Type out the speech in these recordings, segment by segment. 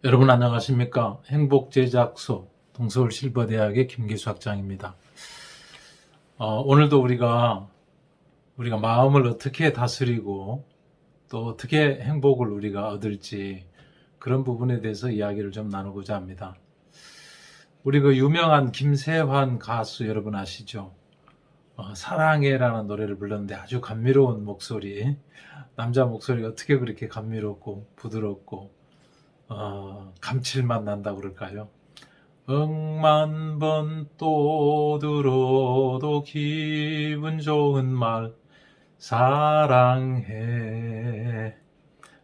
여러분 안녕하십니까? 행복제작소 동서울 실버대학의 김기수 학장입니다. 오늘도 우리가 마음을 어떻게 다스리고 또 어떻게 행복을 우리가 얻을지 그런 부분에 대해서 이야기를 좀 나누고자 합니다. 우리 그 유명한 김세환 가수 여러분 아시죠? 사랑해라는 노래를 불렀는데 아주 감미로운 목소리, 남자 목소리가 어떻게 그렇게 감미롭고 부드럽고 감칠맛 난다고 그럴까요? 억만 번 또 들어도 기분 좋은 말 사랑해.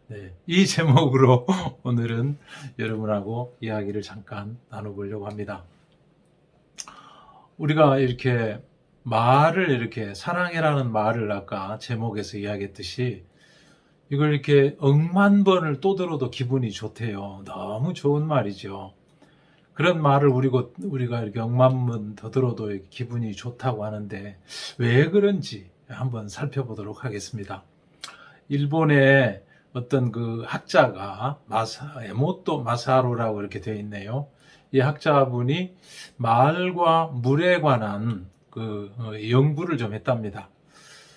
네, 이 제목으로 오늘은 여러분하고 이야기를 잠깐 나눠보려고 합니다. 우리가 이렇게 말을 이렇게 사랑해라는 말을 아까 제목에서 이야기했듯이 이걸 이렇게 억만 번을 또 들어도 기분이 좋대요. 너무 좋은 말이죠. 그런 말을 우리가 이렇게 억만 번 더 들어도 기분이 좋다고 하는데 왜 그런지 한번 살펴보도록 하겠습니다. 일본의 어떤 그 학자가 에모토 마사루라고 이렇게 되어 있네요. 이 학자분이 말과 물에 관한 그 연구를 좀 했답니다.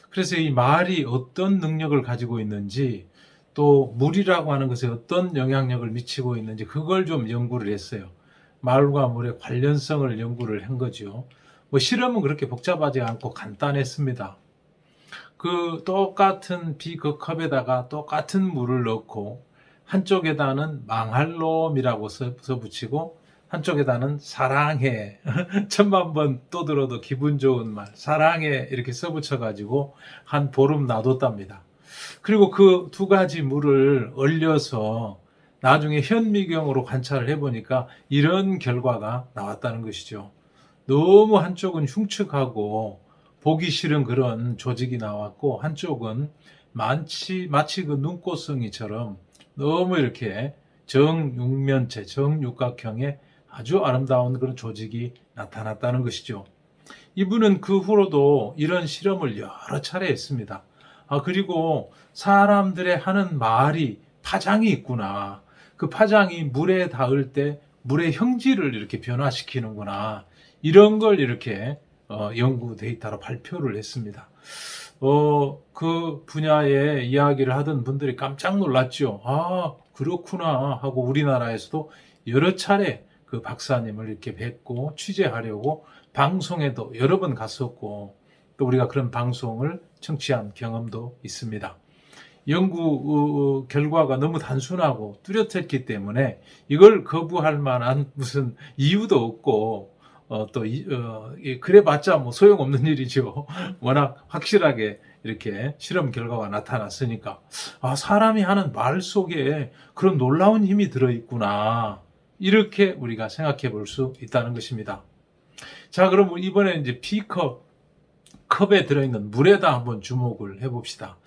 그래서 이 말이 어떤 능력을 가지고 있는지 또 물이라고 하는 것에 어떤 영향력을 미치고 있는지 그걸 좀 연구를 했어요. 말과 물의 관련성을 연구를 한 거죠. 뭐 실험은 그렇게 복잡하지 않고 간단했습니다. 그 똑같은 비그컵에다가 똑같은 물을 넣고 한쪽에다는 망할 놈이라고 써붙이고 한쪽에다는 사랑해 천만 번 또 들어도 기분 좋은 말 사랑해 이렇게 써붙여가지고 한 보름 놔뒀답니다. 그리고 그 두 가지 물을 얼려서 나중에 현미경으로 관찰을 해보니까 이런 결과가 나왔다는 것이죠. 너무 한쪽은 흉측하고 보기 싫은 그런 조직이 나왔고 한쪽은 마치 그 눈꽃송이처럼 너무 이렇게 정육면체, 정육각형의 아주 아름다운 그런 조직이 나타났다는 것이죠. 이분은 그 후로도 이런 실험을 여러 차례 했습니다. 그리고 사람들의 하는 말이 파장이 있구나. 그 파장이 물에 닿을 때 물의 형질을 이렇게 변화시키는구나. 이런 걸 이렇게 연구 데이터로 발표를 했습니다. 그 분야의 이야기를 하던 분들이 깜짝 놀랐죠. 그렇구나 하고 우리나라에서도 여러 차례 그 박사님을 이렇게 뵙고 취재하려고 방송에도 여러 번 갔었고 또 우리가 그런 방송을 청취한 경험도 있습니다. 연구 결과가 너무 단순하고 뚜렷했기 때문에 이걸 거부할 만한 무슨 이유도 없고 그래봤자 뭐 소용없는 일이죠. 워낙 확실하게 이렇게 실험 결과가 나타났으니까 사람이 하는 말 속에 그런 놀라운 힘이 들어있구나 이렇게 우리가 생각해 볼 수 있다는 것입니다. 자, 그럼 이번에 이제 컵에 들어있는 물에다 한번 주목을 해봅시다.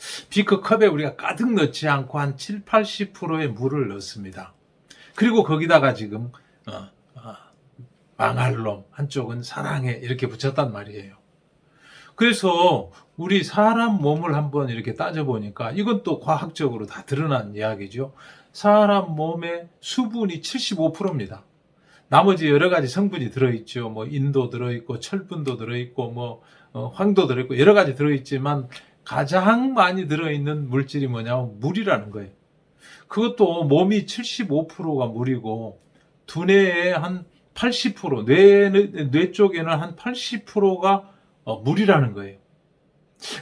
컵에 우리가 가득 넣지 않고 한 7, 80%의 물을 넣습니다. 그리고 거기다가 지금 망할 놈, 한쪽은 사랑해 이렇게 붙였단 말이에요. 그래서 우리 사람 몸을 한번 이렇게 따져보니까 이건 또 과학적으로 다 드러난 이야기죠. 사람 몸의 수분이 75%입니다. 나머지 여러 가지 성분이 들어있죠. 뭐 인도 들어있고 철분도 들어있고 황도 들어있고 여러 가지 들어있지만 가장 많이 들어있는 물질이 뭐냐면 물이라는 거예요. 그것도 몸이 75%가 물이고 두뇌의 한 80%, 뇌 쪽에는 한 80%가 물이라는 거예요.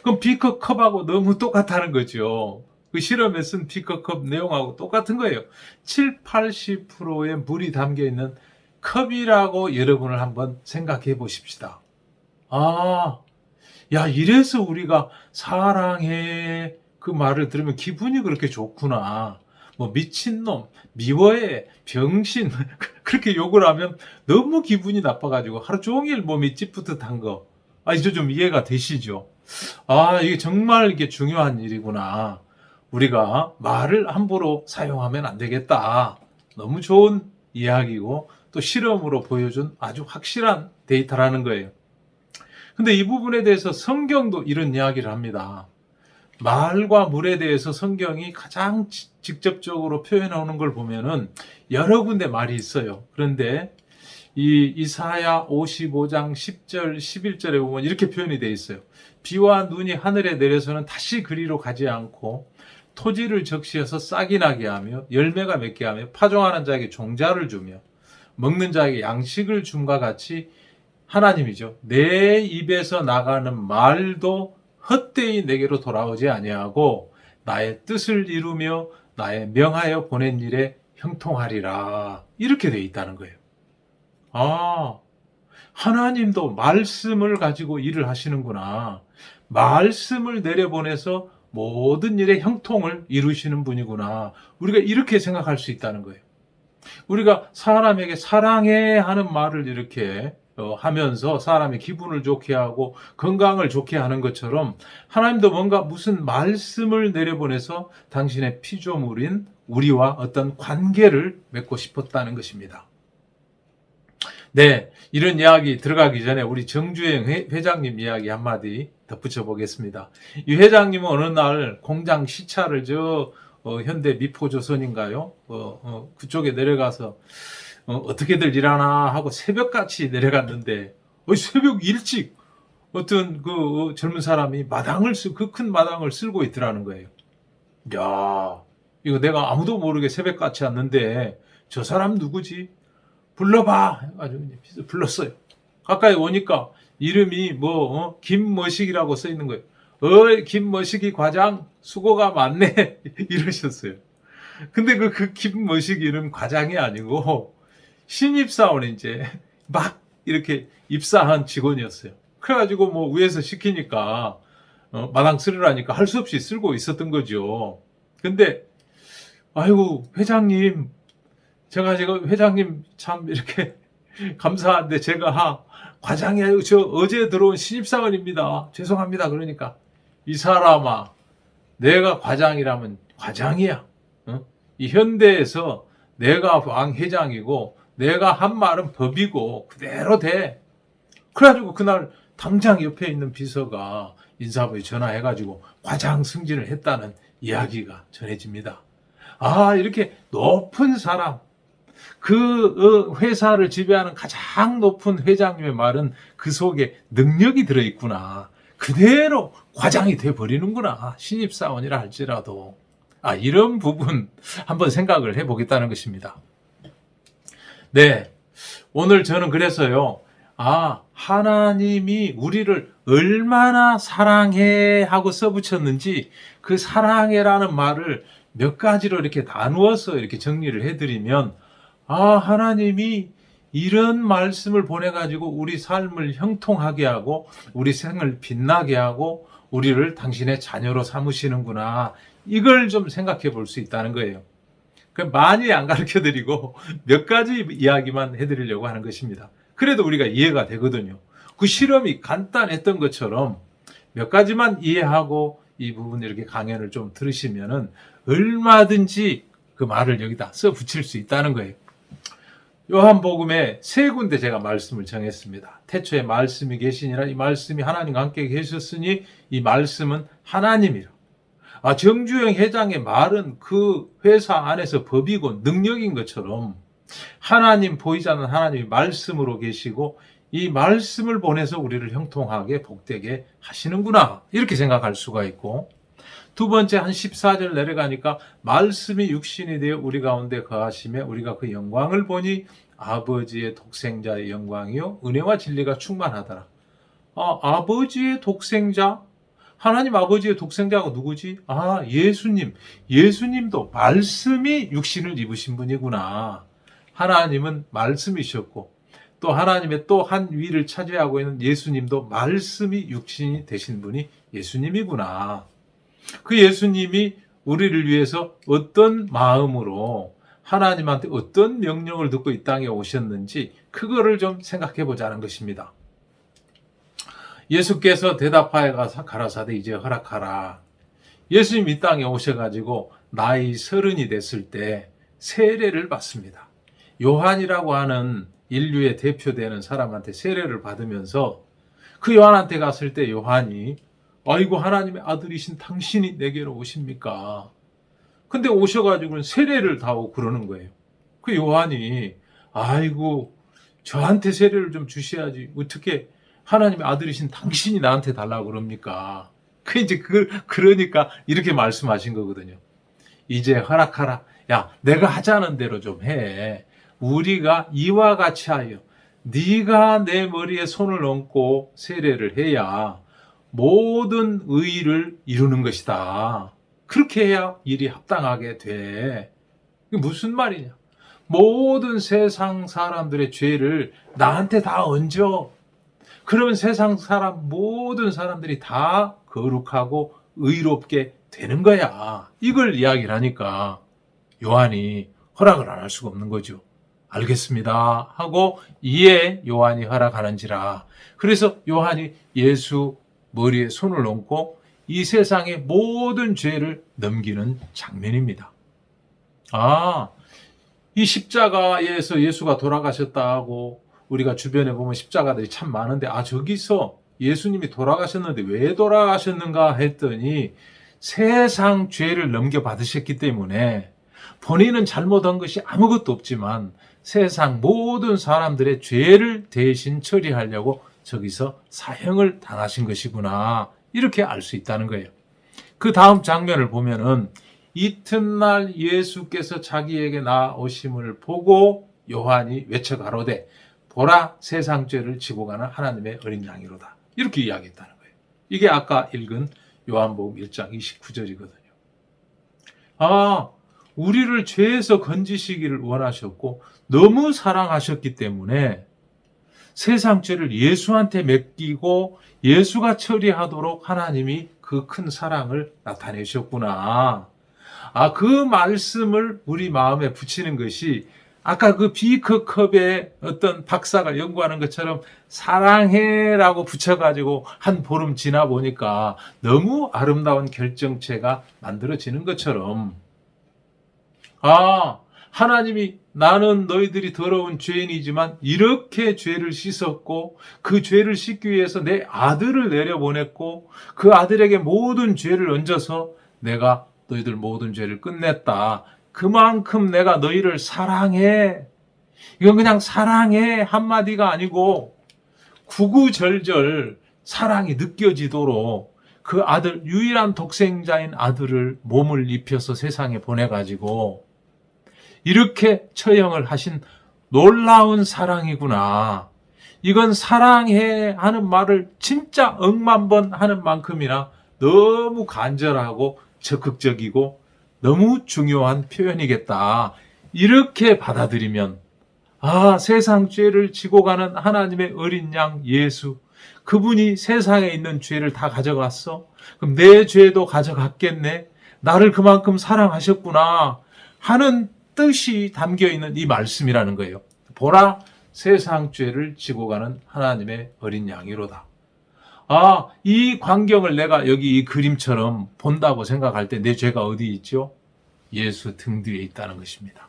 그럼 컵하고 너무 똑같다는 거죠. 그 실험에 쓴 컵 내용하고 똑같은 거예요. 7, 80%의 물이 담겨 있는 컵이라고 여러분을 한번 생각해 보십시다. 이래서 우리가 사랑해 그 말을 들으면 기분이 그렇게 좋구나. 뭐 미친놈, 미워해, 병신 그렇게 욕을 하면 너무 기분이 나빠가지고 하루 종일 몸이 찌뿌듯한 거. 이제 좀 이해가 되시죠? 이게 정말 이게 중요한 일이구나. 우리가 말을 함부로 사용하면 안 되겠다. 너무 좋은 이야기고 또 실험으로 보여준 아주 확실한 데이터라는 거예요. 근데 이 부분에 대해서 성경도 이런 이야기를 합니다. 말과 물에 대해서 성경이 가장 직접적으로 표현하는 걸 보면은 여러 군데 말이 있어요. 그런데 이 이사야 55장 10절, 11절에 보면 이렇게 표현이 되어 있어요. 비와 눈이 하늘에 내려서는 다시 그리로 가지 않고 토지를 적시해서 싹이 나게 하며 열매가 맺게 하며 파종하는 자에게 종자를 주며 먹는 자에게 양식을 줌과 같이 하나님이죠. 내 입에서 나가는 말도 헛되이 내게로 돌아오지 아니하고 나의 뜻을 이루며 나의 명하여 보낸 일에 형통하리라. 이렇게 되어 있다는 거예요. 아, 하나님도 말씀을 가지고 일을 하시는구나. 말씀을 내려보내서 모든 일에 형통을 이루시는 분이구나. 우리가 이렇게 생각할 수 있다는 거예요. 우리가 사람에게 사랑해 하는 말을 이렇게 하면서 사람의 기분을 좋게 하고 건강을 좋게 하는 것처럼 하나님도 뭔가 무슨 말씀을 내려보내서 당신의 피조물인 우리와 어떤 관계를 맺고 싶었다는 것입니다. 네, 이런 이야기 들어가기 전에 우리 정주행 회장님 이야기 한마디 덧붙여 보겠습니다. 이 회장님은 어느 날 공장 시차를 현대 미포조선인가요? 그쪽에 내려가서 어떻게들 일하나 하고 새벽같이 내려갔는데 새벽 일찍 어떤 그 젊은 사람이 그 큰 마당을 쓸고 있더라는 거예요. 야, 이거 내가 아무도 모르게 새벽같이 왔는데 저 사람 누구지? 불러봐. 아주 불렀어요. 가까이 오니까 이름이 김머식이라고 써 있는 거예요. 김머식이 과장 수고가 많네. 이러셨어요. 근데 그 김머식이는 과장이 아니고 신입사원 이제 막 이렇게 입사한 직원이었어요. 그래가지고 위에서 시키니까 마당 쓸으라니까 할 수 없이 쓸고 있었던 거죠. 근데 아이고 회장님, 제가 회장님 참 이렇게 감사한데 제가 과장이 저 어제 들어온 신입사원입니다. 죄송합니다. 그러니까 이 사람아, 내가 과장이라면 과장이야. 이 현대에서 내가 왕 회장이고 내가 한 말은 법이고 그대로 돼. 그래가지고 그날 당장 옆에 있는 비서가 인사부에 전화해가지고 과장 승진을 했다는 이야기가 전해집니다. 이렇게 높은 사람, 그 회사를 지배하는 가장 높은 회장님의 말은 그 속에 능력이 들어있구나. 그대로 과장이 돼버리는구나. 신입사원이라 할지라도. 이런 부분 한번 생각을 해보겠다는 것입니다. 네. 오늘 저는 그래서요. 하나님이 우리를 얼마나 사랑해 하고 써붙였는지 그 사랑해라는 말을 몇 가지로 이렇게 나누어서 이렇게 정리를 해드리면 하나님이 이런 말씀을 보내가지고 우리 삶을 형통하게 하고 우리 생을 빛나게 하고 우리를 당신의 자녀로 삼으시는구나. 이걸 좀 생각해 볼 수 있다는 거예요. 많이 안 가르쳐 드리고 몇 가지 이야기만 해드리려고 하는 것입니다. 그래도 우리가 이해가 되거든요. 그 실험이 간단했던 것처럼 몇 가지만 이해하고 이 부분 이렇게 강연을 좀 들으시면은 얼마든지 그 말을 여기다 써 붙일 수 있다는 거예요. 요한복음에 3군데 제가 말씀을 정했습니다. 태초에 말씀이 계시니라. 이 말씀이 하나님과 함께 계셨으니 이 말씀은 하나님이라. 정주영 회장의 말은 그 회사 안에서 법이고 능력인 것처럼 하나님, 보이지 않는 하나님이 말씀으로 계시고 이 말씀을 보내서 우리를 형통하게 복되게 하시는구나. 이렇게 생각할 수가 있고, 두 번째 한 14절 내려가니까 말씀이 육신이 되어 우리 가운데 거하시며 우리가 그 영광을 보니 아버지의 독생자의 영광이요 은혜와 진리가 충만하더라. 아버지의 독생자? 하나님 아버지의 독생자가 누구지? 예수님. 예수님도 말씀이 육신을 입으신 분이구나. 하나님은 말씀이셨고 또 하나님의 또 한 위를 차지하고 있는 예수님도 말씀이 육신이 되신 분이 예수님이구나. 그 예수님이 우리를 위해서 어떤 마음으로 하나님한테 어떤 명령을 듣고 이 땅에 오셨는지 그거를 좀 생각해 보자는 것입니다. 예수께서 대답하여 가라사대 이제 허락하라. 예수님 이 땅에 오셔가지고 나이 30이 됐을 때 세례를 받습니다. 요한이라고 하는 인류의 대표되는 사람한테 세례를 받으면서 그 요한한테 갔을 때 요한이 아이고 하나님의 아들이신 당신이 내게로 오십니까? 근데 오셔가지고는 세례를 다하고 그러는 거예요. 그 요한이 아이고 저한테 세례를 좀 주셔야지 어떻게 하나님의 아들이신 당신이 나한테 달라고 그럽니까? 그러니까 이렇게 말씀하신 거거든요. 이제 허락하라. 야, 내가 하자는 대로 좀 해. 우리가 이와 같이 하여 네가 내 머리에 손을 얹고 세례를 해야 모든 의를 이루는 것이다. 그렇게 해야 일이 합당하게 돼. 이게 무슨 말이냐? 모든 세상 사람들의 죄를 나한테 다 얹어. 그러면 세상 사람 모든 사람들이 다 거룩하고 의롭게 되는 거야. 이걸 이야기를 하니까 요한이 허락을 안 할 수가 없는 거죠. 알겠습니다 하고 이에 요한이 허락하는지라. 그래서 요한이 예수 머리에 손을 얹고 이 세상의 모든 죄를 넘기는 장면입니다. 이 십자가에서 예수가 돌아가셨다고 우리가 주변에 보면 십자가들이 참 많은데 저기서 예수님이 돌아가셨는데 왜 돌아가셨는가 했더니 세상 죄를 넘겨받으셨기 때문에 본인은 잘못한 것이 아무것도 없지만 세상 모든 사람들의 죄를 대신 처리하려고 저기서 사형을 당하신 것이구나. 이렇게 알 수 있다는 거예요. 그 다음 장면을 보면은 이튿날 예수께서 자기에게 나오심을 보고 요한이 외쳐 가로되 보라 세상 죄를 지고 가는 하나님의 어린 양이로다. 이렇게 이야기했다는 거예요. 이게 아까 읽은 요한복음 1장 29절이거든요. 우리를 죄에서 건지시기를 원하셨고 너무 사랑하셨기 때문에 세상 죄를 예수한테 맡기고 예수가 처리하도록 하나님이 그 큰 사랑을 나타내셨구나. 그 말씀을 우리 마음에 붙이는 것이 아까 그 비커컵에 어떤 박사가 연구하는 것처럼 사랑해라고 붙여가지고 한 보름 지나 보니까 너무 아름다운 결정체가 만들어지는 것처럼 하나님이 나는 너희들이 더러운 죄인이지만 이렇게 죄를 씻었고 그 죄를 씻기 위해서 내 아들을 내려보냈고 그 아들에게 모든 죄를 얹어서 내가 너희들 모든 죄를 끝냈다. 그만큼 내가 너희를 사랑해. 이건 그냥 사랑해 한마디가 아니고 구구절절 사랑이 느껴지도록 그 아들, 유일한 독생자인 아들을 몸을 입혀서 세상에 보내가지고 이렇게 처형을 하신 놀라운 사랑이구나. 이건 사랑해 하는 말을 진짜 억만 번 하는 만큼이나 너무 간절하고 적극적이고 너무 중요한 표현이겠다. 이렇게 받아들이면 세상 죄를 지고 가는 하나님의 어린 양 예수, 그분이 세상에 있는 죄를 다 가져갔어? 그럼 내 죄도 가져갔겠네? 나를 그만큼 사랑하셨구나 하는 뜻이 담겨있는 이 말씀이라는 거예요. 보라, 세상 죄를 지고 가는 하나님의 어린 양이로다. 이 광경을 내가 여기 이 그림처럼 본다고 생각할 때 내 죄가 어디 있죠? 예수 등 뒤에 있다는 것입니다.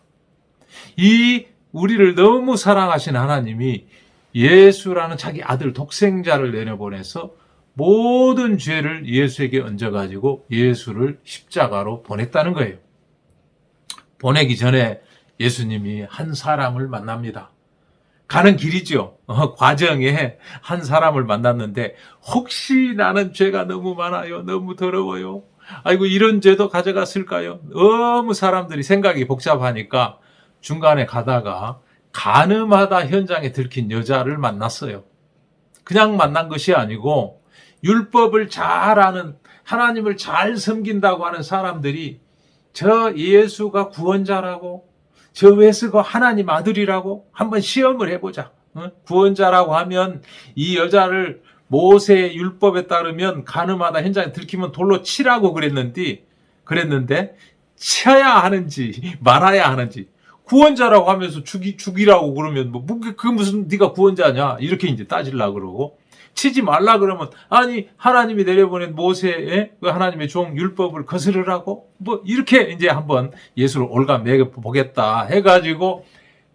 이 우리를 너무 사랑하신 하나님이 예수라는 자기 아들 독생자를 내려보내서 모든 죄를 예수에게 얹어가지고 예수를 십자가로 보냈다는 거예요. 보내기 전에 예수님이 한 사람을 만납니다. 가는 길이죠. 과정에 한 사람을 만났는데 혹시 나는 죄가 너무 많아요. 너무 더러워요. 아이고 이런 죄도 가져갔을까요? 너무 사람들이 생각이 복잡하니까 중간에 가다가 가늠하다 현장에 들킨 여자를 만났어요. 그냥 만난 것이 아니고 율법을 잘 아는 하나님을 잘 섬긴다고 하는 사람들이 저 예수가 구원자라고 저 예수가 하나님 아들이라고 한번 시험을 해보자. 구원자라고 하면 이 여자를 모세의 율법에 따르면 가늠하다 현장에 들키면 돌로 치라고 그랬는데 쳐야 하는지 말아야 하는지 구원자라고 하면서 죽이라고 그러면 그 무슨 네가 구원자냐 이렇게 이제 따지려고 그러고 치지 말라 그러면 아니 하나님이 내려보낸 모세의 하나님의 종 율법을 거스르라고 이렇게 이제 한번 예수를 올가매겨 보겠다 해가지고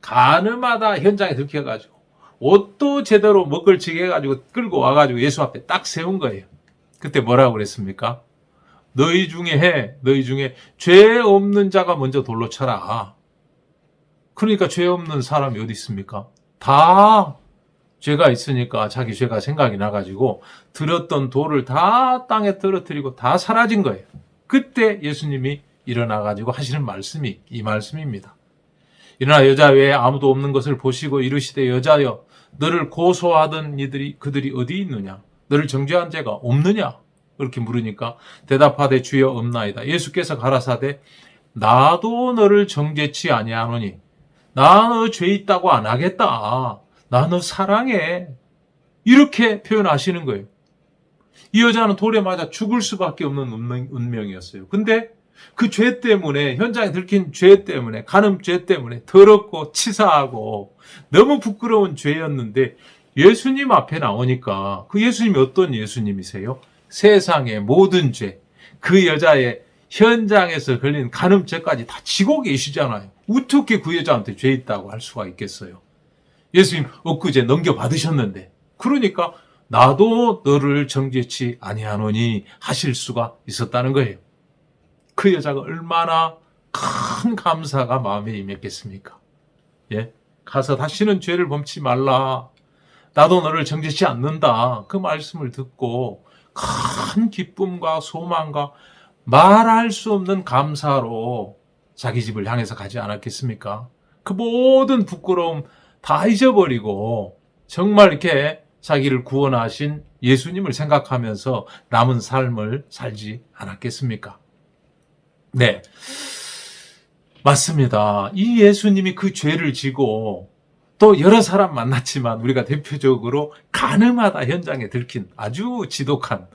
가늠하다 현장에 들켜가지고 옷도 제대로 먹을지게 해가지고 끌고 와가지고 예수 앞에 딱 세운 거예요. 그때 뭐라고 그랬습니까? 너희 중에 죄 없는 자가 먼저 돌로 쳐라. 그러니까 죄 없는 사람이 어디 있습니까? 다 죄가 있으니까 자기 죄가 생각이 나가지고 들었던 돌을 다 땅에 떨어뜨리고 다 사라진 거예요. 그때 예수님이 일어나가지고 하시는 말씀이 이 말씀입니다. 일어나 여자 외에 아무도 없는 것을 보시고 이르시되 여자여 너를 고소하던 그들이 어디 있느냐? 너를 정죄한 자가 없느냐? 그렇게 물으니까 대답하되 주여 없나이다. 예수께서 가라사대 나도 너를 정죄치 아니하노니 나 너 죄 있다고 안 하겠다. 나 너 사랑해. 이렇게 표현하시는 거예요. 이 여자는 돌에 맞아 죽을 수밖에 없는 운명이었어요. 근데 그 죄 때문에, 현장에 들킨 죄 때문에, 간음죄 때문에 더럽고 치사하고 너무 부끄러운 죄였는데 예수님 앞에 나오니까 그 예수님이 어떤 예수님이세요? 세상의 모든 죄, 그 여자의 현장에서 걸린 간음죄까지 다 지고 계시잖아요. 어떻게 그 여자한테 죄 있다고 할 수가 있겠어요? 예수님 엊그제 넘겨받으셨는데, 그러니까 나도 너를 정죄치 아니하노니 하실 수가 있었다는 거예요. 그 여자가 얼마나 큰 감사가 마음에 임했겠습니까? 예? 가서 다시는 죄를 범치 말라. 나도 너를 정죄치 않는다. 그 말씀을 듣고 큰 기쁨과 소망과 말할 수 없는 감사로 자기 집을 향해서 가지 않았겠습니까? 그 모든 부끄러움 다 잊어버리고 정말 이렇게 자기를 구원하신 예수님을 생각하면서 남은 삶을 살지 않았겠습니까? 네, 맞습니다. 이 예수님이 그 죄를 지고 또 여러 사람 만났지만 우리가 대표적으로 간음하다 현장에 들킨 아주 지독한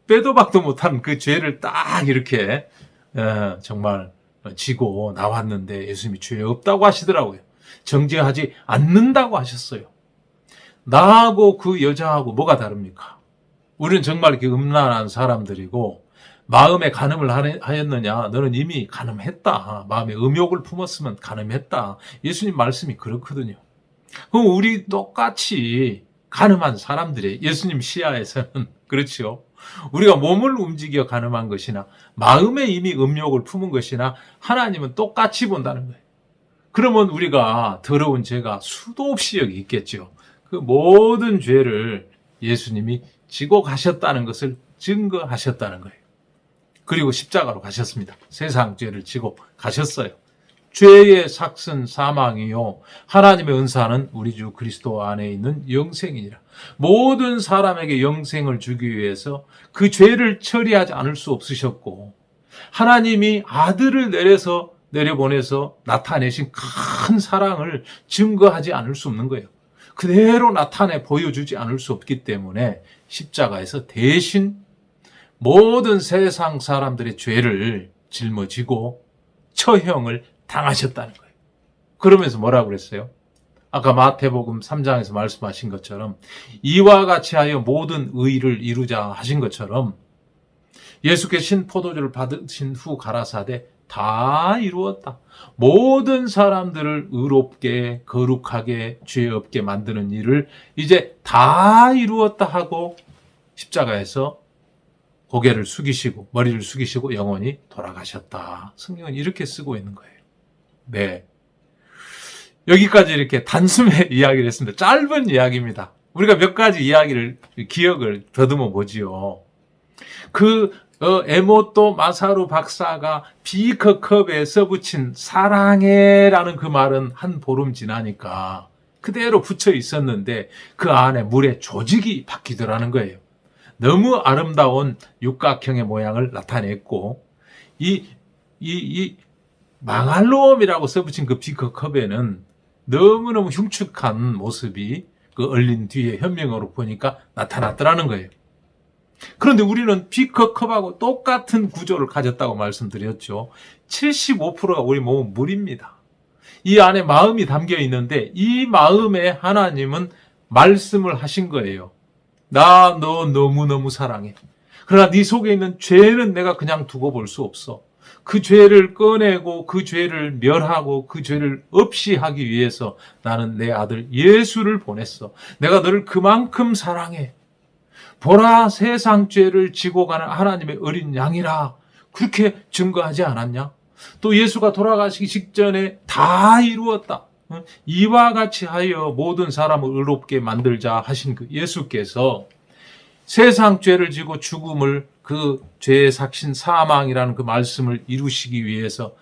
빼도 박도 못한 그 죄를 딱 이렇게 정말 지고 나왔는데 예수님이 죄 없다고 하시더라고요. 정죄하지 않는다고 하셨어요. 나하고 그 여자하고 뭐가 다릅니까? 우리는 정말 이렇게 음란한 사람들이고 마음에 간음을 하였느냐? 너는 이미 간음했다. 마음에 음욕을 품었으면 간음했다. 예수님 말씀이 그렇거든요. 그럼 우리 똑같이 간음한 사람들이 예수님 시야에서는 그렇죠. 우리가 몸을 움직여 간음한 것이나 마음에 이미 음욕을 품은 것이나 하나님은 똑같이 본다는 거예요. 그러면 우리가 더러운 죄가 수도 없이 여기 있겠죠. 그 모든 죄를 예수님이 지고 가셨다는 것을 증거하셨다는 거예요. 그리고 십자가로 가셨습니다. 세상 죄를 지고 가셨어요. 죄의 삭은 사망이요 하나님의 은사는 우리 주 그리스도 안에 있는 영생이니라. 모든 사람에게 영생을 주기 위해서 그 죄를 처리하지 않을 수 없으셨고 하나님이 아들을 내려보내서 나타내신 큰 사랑을 증거하지 않을 수 없는 거예요. 그대로 나타내 보여주지 않을 수 없기 때문에 십자가에서 대신 모든 세상 사람들의 죄를 짊어지고 처형을 당하셨다는 거예요. 그러면서 뭐라고 그랬어요? 아까 마태복음 3장에서 말씀하신 것처럼 이와 같이 하여 모든 의를 이루자 하신 것처럼 예수께서 신포도주를 받으신 후 가라사대 다 이루었다. 모든 사람들을 의롭게 거룩하게 죄 없게 만드는 일을 이제 다 이루었다 하고 십자가에서 고개를 숙이시고 머리를 숙이시고 영원히 돌아가셨다. 성경은 이렇게 쓰고 있는 거예요. 네, 여기까지 이렇게 단숨에 이야기를 했습니다. 짧은 이야기입니다. 우리가 몇 가지 기억을 더듬어 보지요. 에모토 마사루 박사가 비커컵에 써붙인 사랑해라는 그 말은 한 보름 지나니까 그대로 붙여 있었는데 그 안에 물의 조직이 바뀌더라는 거예요. 너무 아름다운 육각형의 모양을 나타냈고 이 망할 놈이라고 써붙인 그 비커컵에는 너무너무 흉측한 모습이 그 얼린 뒤에 현명으로 보니까 나타났더라는 거예요. 그런데 우리는 비커컵하고 똑같은 구조를 가졌다고 말씀드렸죠. 75%가 우리 몸은 물입니다. 이 안에 마음이 담겨 있는데 이 마음에 하나님은 말씀을 하신 거예요. 나 너 너무너무 사랑해. 그러나 네 속에 있는 죄는 내가 그냥 두고 볼 수 없어. 그 죄를 꺼내고 그 죄를 멸하고 그 죄를 없이 하기 위해서 나는 내 아들 예수를 보냈어. 내가 너를 그만큼 사랑해. 보라 세상 죄를 지고 가는 하나님의 어린 양이라 그렇게 증거하지 않았냐? 또 예수가 돌아가시기 직전에 다 이루었다. 이와 같이 하여 모든 사람을 의롭게 만들자 하신 그 예수께서 세상 죄를 지고 죽음을 그 죄의 삭신 사망이라는 그 말씀을 이루시기 위해서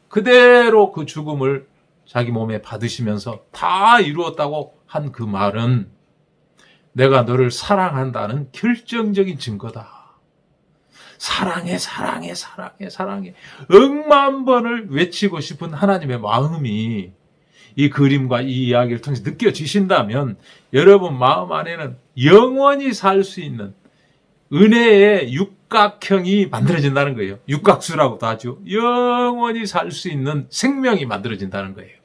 그대로 그 죽음을 자기 몸에 받으시면서 다 이루었다고 한 그 말은 내가 너를 사랑한다는 결정적인 증거다. 사랑해, 사랑해, 사랑해, 사랑해. 억만 번을 외치고 싶은 하나님의 마음이 이 그림과 이 이야기를 통해서 느껴지신다면 여러분 마음 안에는 영원히 살 수 있는 은혜의 육각형이 만들어진다는 거예요. 육각수라고도 하죠. 영원히 살 수 있는 생명이 만들어진다는 거예요.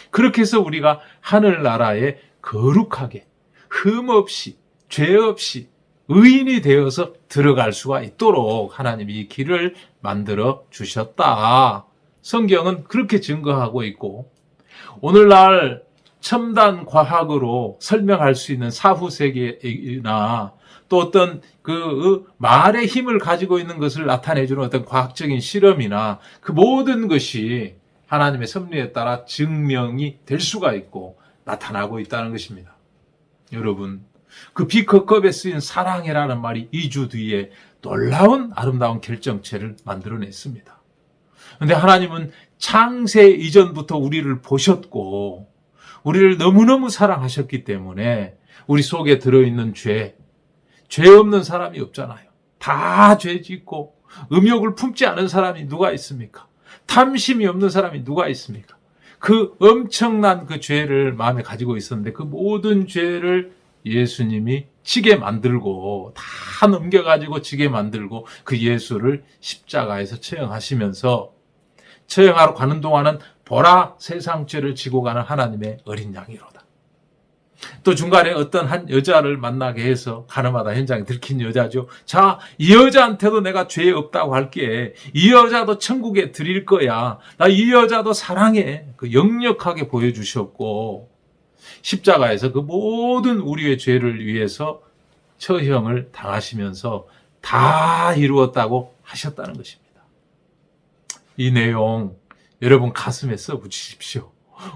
그렇게 해서 우리가 하늘나라에 거룩하게 흠없이 죄 없이 의인이 되어서 들어갈 수가 있도록 하나님이 이 길을 만들어 주셨다. 성경은 그렇게 증거하고 있고 오늘날 첨단 과학으로 설명할 수 있는 사후세계나 또 어떤 그 말의 힘을 가지고 있는 것을 나타내주는 어떤 과학적인 실험이나 그 모든 것이 하나님의 섭리에 따라 증명이 될 수가 있고 나타나고 있다는 것입니다. 여러분, 그 비커컵에 쓰인 사랑해라는 말이 2주 뒤에 놀라운 아름다운 결정체를 만들어냈습니다. 그런데 하나님은 창세 이전부터 우리를 보셨고 우리를 너무너무 사랑하셨기 때문에 우리 속에 들어있는 죄 없는 사람이 없잖아요. 다 죄 짓고 음욕을 품지 않은 사람이 누가 있습니까? 탐심이 없는 사람이 누가 있습니까? 그 엄청난 그 죄를 마음에 가지고 있었는데 그 모든 죄를 예수님이 지게 만들고 다 넘겨가지고 지게 만들고 그 예수를 십자가에서 처형하시면서 처형하러 가는 동안은 보라 세상 죄를 지고 가는 하나님의 어린 양이로다. 또 중간에 어떤 한 여자를 만나게 해서 가늠하다 현장에 들킨 여자죠. 자, 이 여자한테도 내가 죄 없다고 할게. 이 여자도 천국에 드릴 거야. 나 이 여자도 사랑해. 그 역력하게 보여주셨고 십자가에서 그 모든 우리의 죄를 위해서 처형을 당하시면서 다 이루었다고 하셨다는 것입니다. 이 내용 여러분 가슴에 써붙이십시오.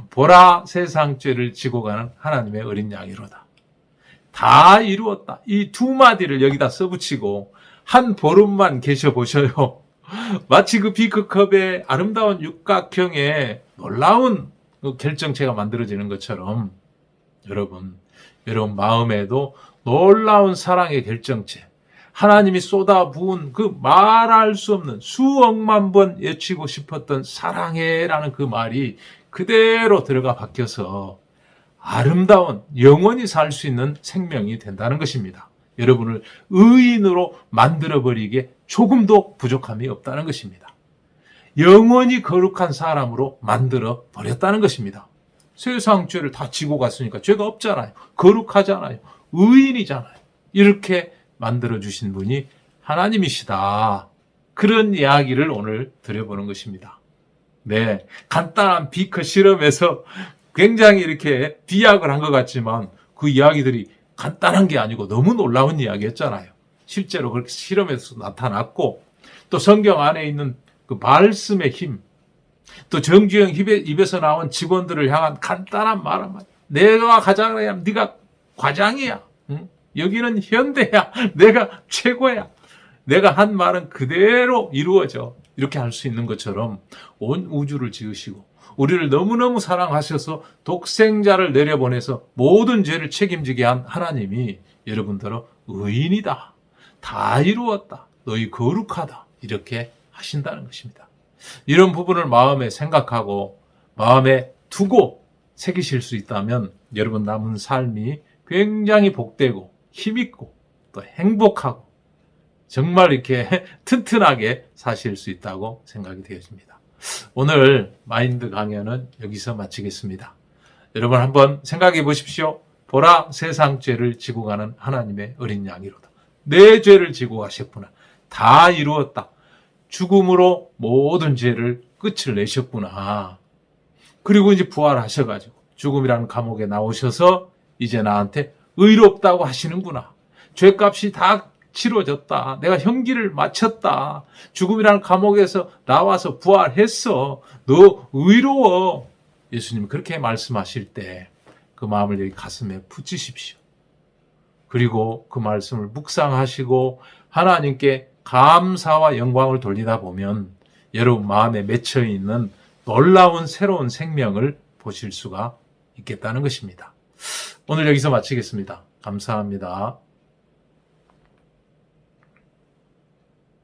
보라 세상 죄를 지고 가는 하나님의 어린 양이로다. 다 이루었다. 이 두 마디를 여기다 써붙이고 한 보름만 계셔보셔요. 마치 그 비크컵의 아름다운 육각형의 놀라운 결정체가 만들어지는 것처럼 여러분 마음에도 놀라운 사랑의 결정체, 하나님이 쏟아부은 그 말할 수 없는 수억만 번 외치고 싶었던 사랑해라는 그 말이 그대로 들어가 박혀서 아름다운 영원히 살 수 있는 생명이 된다는 것입니다. 여러분을 의인으로 만들어버리기에 조금도 부족함이 없다는 것입니다. 영원히 거룩한 사람으로 만들어 버렸다는 것입니다. 세상 죄를 다 지고 갔으니까 죄가 없잖아요. 거룩하잖아요. 의인이잖아요. 이렇게 만들어주신 분이 하나님이시다. 그런 이야기를 오늘 드려보는 것입니다. 네, 간단한 비커 실험에서 굉장히 이렇게 비약을 한 것 같지만 그 이야기들이 간단한 게 아니고 너무 놀라운 이야기였잖아요. 실제로 그렇게 실험에서 나타났고 또 성경 안에 있는 그 말씀의 힘, 또 정주영 입에서 나온 직원들을 향한 간단한 말 한마디. 내가 가장이야, 네가 과장이야. 응? 여기는 현대야. 내가 최고야. 내가 한 말은 그대로 이루어져. 이렇게 할 수 있는 것처럼 온 우주를 지으시고 우리를 너무너무 사랑하셔서 독생자를 내려보내서 모든 죄를 책임지게 한 하나님이 여러분들은 의인이다. 다 이루었다. 너희 거룩하다. 이렇게 하신다는 것입니다. 이런 부분을 마음에 생각하고 마음에 두고 새기실 수 있다면 여러분 남은 삶이 굉장히 복되고 힘있고 또 행복하고 정말 이렇게 튼튼하게 사실 수 있다고 생각이 되어집니다. 오늘 마인드 강연은 여기서 마치겠습니다. 여러분 한번 생각해 보십시오. 보라 세상 죄를 지고 가는 하나님의 어린 양이로다. 내 죄를 지고 가셨구나. 다 이루었다. 죽음으로 모든 죄를 끝을 내셨구나. 그리고 이제 부활하셔가지고 죽음이라는 감옥에 나오셔서 이제 나한테 의롭다고 하시는구나. 죄값이 다 치러졌다. 내가 형기를 마쳤다. 죽음이라는 감옥에서 나와서 부활했어. 너 의로워. 예수님 그렇게 말씀하실 때 그 마음을 여기 가슴에 붙이십시오. 그리고 그 말씀을 묵상하시고 하나님께 감사와 영광을 돌리다 보면 여러분 마음에 맺혀 있는 놀라운 새로운 생명을 보실 수가 있겠다는 것입니다. 오늘 여기서 마치겠습니다. 감사합니다.